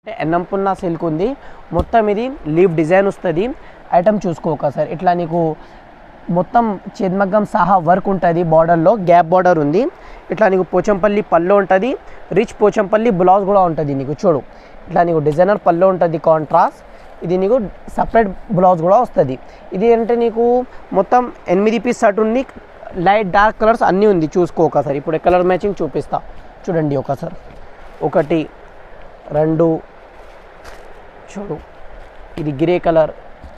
ఎన్నంపున్న silk ఉంది మొత్తం ఇది లీవ్ డిజైన్ వస్తుంది ఐటమ్ చూసుకో ఒకసారి ఇట్లా నీకు మొత్తం చేద్మగ్గం సహా వర్క్ ఉంటుంది బార్డర్లో గ్యాప్ బార్డర్ ఉంది ఇట్లా నీకు పోచంపల్లి పళ్ళు ఉంటుంది రిచ్ పోచంపల్లి బ్లౌజ్ కూడా ఉంటుంది నీకు చూడు ఇట్లా నీకు డిజైనర్ పళ్ళు ఉంటుంది కాంట్రాస్ట్ ఇది నీకు సపరేట్ బ్లౌజ్ కూడా వస్తుంది ఇది అంటే నీకు మొత్తం 8 పీస్ షర్ట్ ఉంది లైట్ డార్క్ కలర్స్ అన్నీ ఉంది చూసుకో ఒకసారి ఇప్పుడు కలర్ మ్యాచింగ్ చూపిస్తా చూడండి ఒకసారి 1 2 చూడు ఇది గ్రే కలర్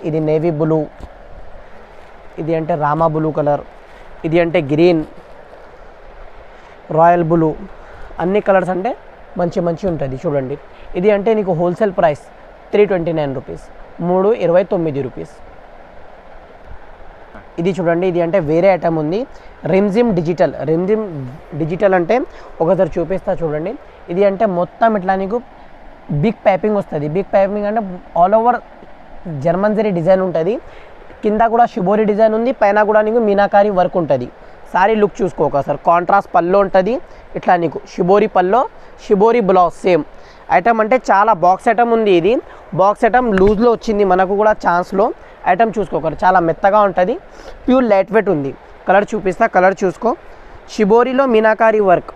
ఇది నేవీ బ్లూ ఇది అంటే రామా బ్లూ కలర్ ఇది అంటే గ్రీన్ రాయల్ బ్లూ అన్ని కలర్స్ అంటే మంచి ఉంటుంది చూడండి ఇది అంటే నీకు హోల్సేల్ ప్రైస్ 329 రూపీస్ 329 రూపీస్ ఇది చూడండి ఇది అంటే వేరే ఐటమ్ ఉంది రిమ్జిమ్ డిజిటల్ అంటే ఒకసారి చూపిస్తా చూడండి ఇది అంటే మొత్తం ఇట్లా నీకు బిగ్ పైపింగ్ వస్తుంది బిగ్ పైపింగ్ అంటే all over German zari design ఉంటుంది కింద కూడా షిబోరి డిజైన్ ఉంది పైన కూడా నీకు మీనాకారి వర్క్ ఉంటుంది సారీ లుక్ చూసుకో ఒకసారి కాంట్రాస్ట్ పల్లో ఉంటుంది ఇట్లా నీకు షిబోరి పల్లో షిబోరి బ్లౌజ్ సేమ్ ఐటమ్ అంటే చాలా బాక్స్ ఐటమ్ ఉంది ఇది బాక్స్ ఐటమ్ లూజ్లో వచ్చింది మనకు కూడా ఛాన్స్లో ఐటమ్ చూసుకోకరు చాలా మెత్తగా ఉంటుంది ప్యూర్ లైట్ వెయిట్ ఉంది కలర్ చూపిస్తా కలర్ చూసుకో షిబోరిలో మీనాకారి వర్క్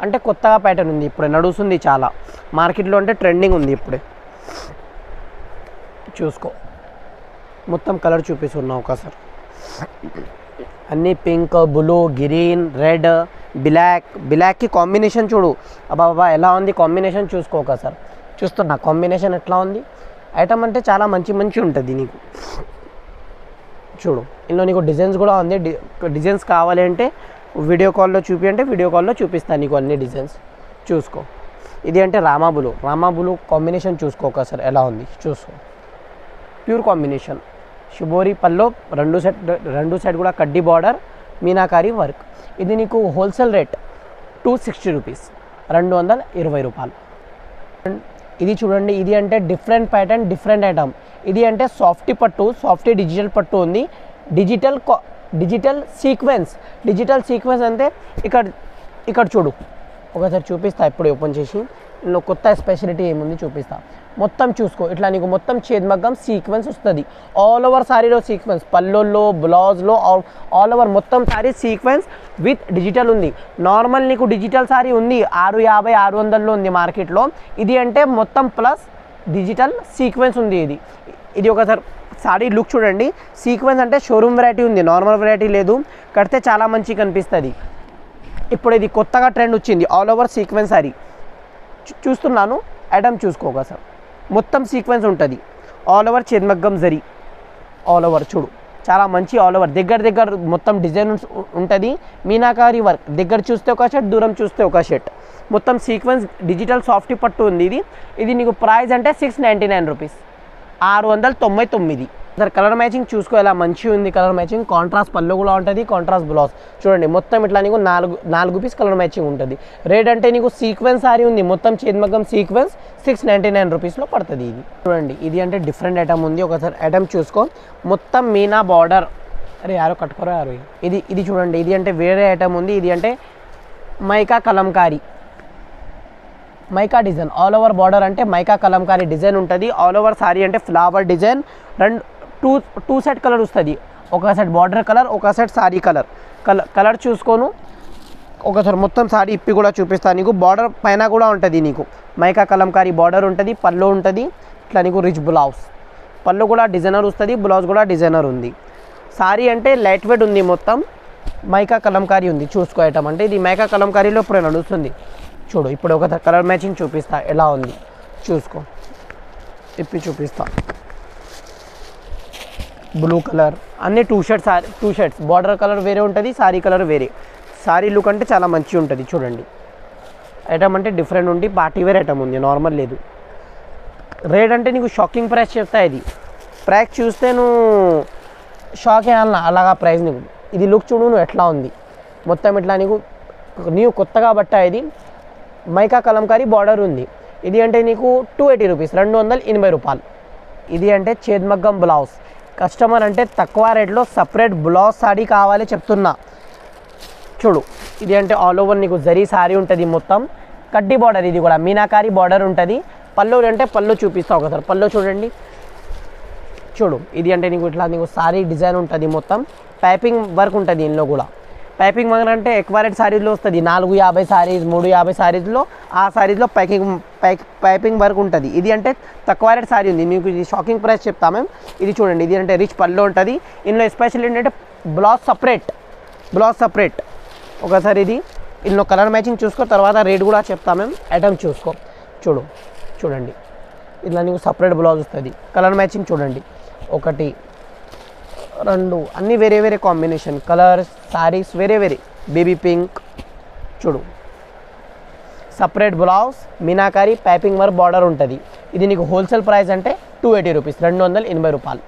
అంటే కొత్తగా ప్యాటర్న్ ఉంది ఇప్పుడే నడుస్తుంది చాలా మార్కెట్లో అంటే ట్రెండింగ్ ఉంది ఇప్పుడే చూసుకో మొత్తం కలర్ చూపిస్తున్నా ఒకసారి అన్నీ పింక్ బ్లూ గ్రీన్ రెడ్ బ్లాక్కి కాంబినేషన్ చూడు అబ్బాబా ఎలా ఉంది కాంబినేషన్ చూసుకో ఒకసారి చూస్తున్నా కాంబినేషన్ ఎట్లా ఉంది ఐటమ్ అంటే చాలా మంచి ఉంటుంది నీకు చూడు ఇందులో నీకు డిజైన్స్ కూడా ఉంది డిజైన్స్ కావాలి అంటే వీడియో కాల్లో వీడియో కాల్లో చూపిస్తాను నీకు అన్ని డిజైన్స్ చూసుకో ఇది అంటే రామా బ్లూ కాంబినేషన్ చూసుకో ఒకసారి ఎలా ఉంది చూసుకో ప్యూర్ కాంబినేషన్ షిబోరి పల్లో రెండు సైడ్ కూడా కడ్డీ బార్డర్ మీనాకారి వర్క్ ఇది నీకు హోల్సేల్ రేట్ 260 రూపీస్ 220 రూపాయలు ఇది చూడండి ఇది అంటే డిఫరెంట్ ప్యాటర్న్ డిఫరెంట్ ఐటమ్ ఇది అంటే సాఫ్టీ డిజిటల్ పట్టు ఉంది డిజిటల్ సీక్వెన్స్ అంటే ఇక్కడ చూడు ఒకసారి చూపిస్తా ఇప్పుడు ఓపెన్ చేసి ఇందులో కొత్త స్పెషాలిటీ ఏముంది చూపిస్తా మొత్తం చూసుకో ఇట్లా నీకు మొత్తం చేద్మగ్గం సీక్వెన్స్ వస్తుంది ఆల్ ఓవర్ సారీలో సీక్వెన్స్ పల్లోల్లో బ్లౌజ్లో ఆల్ ఓవర్ మొత్తం సారీ సీక్వెన్స్ విత్ డిజిటల్ ఉంది నార్మల్ నీకు డిజిటల్ సారీ ఉంది 650 600లో ఉంది మార్కెట్లో ఇది అంటే మొత్తం ప్లస్ డిజిటల్ సీక్వెన్స్ ఉంది ఇది ఒకసారి సారీ లుక్ చూడండి సీక్వెన్స్ అంటే షోరూమ్ వెరైటీ ఉంది నార్మల్ వెరైటీ లేదు కడితే చాలా మంచిగా కనిపిస్తుంది ఇప్పుడు ఇది కొత్తగా ట్రెండ్ వచ్చింది ఆల్ ఓవర్ సీక్వెన్స్ సారీ చూస్తున్నాను ఐటమ్ చూసుకోక సార్ మొత్తం సీక్వెన్స్ ఉంటుంది ఆల్ ఓవర్ చేద్మగ్గం జరీ ఆల్ ఓవర్ చూడు చాలా మంచి ఆల్ ఓవర్ దగ్గర మొత్తం డిజైన్ ఉంటుంది మీనాకారి వర్క్ దగ్గర చూస్తే ఒక షర్ట్ దూరం చూస్తే ఒక షర్ట్ మొత్తం సీక్వెన్స్ డిజిటల్ సాఫ్టీ పట్టు ఉంది ఇది నీకు ప్రైస్ అంటే 699 రూపీస్ 699 సార్ కలర్ మ్యాచింగ్ చూసుకో ఎలా మంచిగా ఉంది కలర్ మ్యాచింగ్ కాంట్రాస్ట్ పళ్ళు కూడా ఉంటుంది కాంట్రాస్ట్ బ్లౌజ్ చూడండి మొత్తం ఇట్లా నీకు 4 పీస్ కలర్ మ్యాచింగ్ ఉంటుంది రేట్ అంటే నీకు సీక్వెన్స్ సారీ ఉంది మొత్తం చేద్మగ్గం సీక్వెన్స్ 699 రూపీస్లో పడుతుంది ఇది చూడండి ఇది అంటే డిఫరెంట్ ఐటమ్ ఉంది ఒకసారి ఐటమ్ చూసుకో మొత్తం మీనా బార్డర్ అరే యారో కట్టుకోరా యారో ఇది చూడండి ఇది అంటే వేరే ఐటమ్ ఉంది ఇది అంటే mica Kalamkari mica design all over border అంటే మైకా కలంకారీ డిజైన్ ఉంటుంది ఆల్ ఓవర్ సారీ అంటే flower design two set colour వస్తుంది ఒక సెట్ బార్డర్ కలర్ ఒక సెట్ సారీ కలర్ చూసుకోను ఒకసారి మొత్తం సారీ ఇప్పి కూడా చూపిస్తాను నీకు బార్డర్ పైన కూడా ఉంటుంది నీకు మైకా కలంకారీ బార్డర్ ఉంటుంది పళ్ళు ఉంటుంది ఇట్లా నీకు రిచ్ బ్లౌజ్ పళ్ళు కూడా డిజైనర్ వస్తుంది బ్లౌజ్ కూడా డిజైనర్ ఉంది సారీ అంటే లైట్ వెయిట్ ఉంది మొత్తం మైకా కలంకారీ ఉంది చూసుకో ఐటమ్ అంటే ఇది మైకా కలంకారీలో ఇప్పుడు నడుస్తుంది చూడు ఇప్పుడు ఒక కలర్ మ్యాచింగ్ చూపిస్తా ఎలా ఉంది చూసుకో ఇప్పి చూపిస్తా బ్లూ కలర్ అన్నీ టూ షర్ట్స్ బార్డర్ కలర్ వేరే ఉంటుంది సారీ కలర్ వేరే సారీ లుక్ అంటే చాలా మంచిగా ఉంటుంది చూడండి ఐటమ్ అంటే డిఫరెంట్ ఉండి పార్టీ వేర్ ఐటమ్ ఉంది నార్మల్ లేదు రేట్ అంటే నీకు షాకింగ్ ప్రైస్ చెప్తా ఇది ప్రైస్ చూస్తే నువ్వు షాక్ అయ్యాలన్నా అలాగా ప్రైస్ నీకు ఇది లుక్ చూడు నువ్వు ఎట్లా ఉంది మొత్తం ఇట్లా నీవు కొత్తగా బట్ట ఇది మైకా కలంకారీ బార్డర్ ఉంది ఇది అంటే నీకు 280 రూపీస్ 280 రూపాయలు ఇది అంటే చేద్మగ్గం బ్లౌజ్ కస్టమర్ అంటే తక్కువ రేట్లో సపరేట్ బ్లౌజ్ సారీ కావాలి చెప్తున్నా చూడు ఇది అంటే ఆల్ ఓవర్ నీకు జరీ సారీ ఉంటుంది మొత్తం కడ్డీ బార్డర్ ఇది కూడా మీనాకారి బార్డర్ ఉంటుంది పళ్ళు అంటే పళ్ళు చూపిస్తా ఒకసారి. పళ్ళు చూడండి, చూడు. ఇది అంటే నీకు ఇట్లా నీకు సారీ డిజైన్ ఉంటుంది, మొత్తం పైపింగ్ వర్క్ ఉంటుంది దీనిలో కూడా. పైపింగ్ వర్క్ అంటే ఎక్కువ రేట్ సారీస్లో వస్తుంది, 450 సారీస్ 350 సారీస్లో, ఆ సారీస్లో పైపింగ్ వర్క్ ఉంటుంది. ఇది అంటే తక్కువ రేట్ సారీ ఉంది, మీకు ఇది షాకింగ్ ప్రైస్ చెప్తా మేము. ఇది చూడండి, ఇది అంటే రిచ్ పళ్ళు ఉంటుంది. ఇందులో ఎస్పెషల్ ఏంటంటే బ్లౌజ్ సపరేట్. ఒకసారి ఇది ఇందులో కలర్ మ్యాచింగ్ చూసుకో, తర్వాత రేట్ కూడా చెప్తా మేము. ఐటమ్ చూసుకో, చూడండి. ఇలా నీకు సపరేట్ బ్లౌజ్ వస్తుంది. కలర్ మ్యాచింగ్ చూడండి, 1 2 అన్నీ వేరే కాంబినేషన్ కలర్స్, సారీస్ వేరే బేబీ పింక్. చూడు, separate blouse, meenakari piping work border ఉంటుంది. ఇది నీకు హోల్సేల్ ప్రైస్ అంటే 280 రూపీస్, 280 రూపాయలు.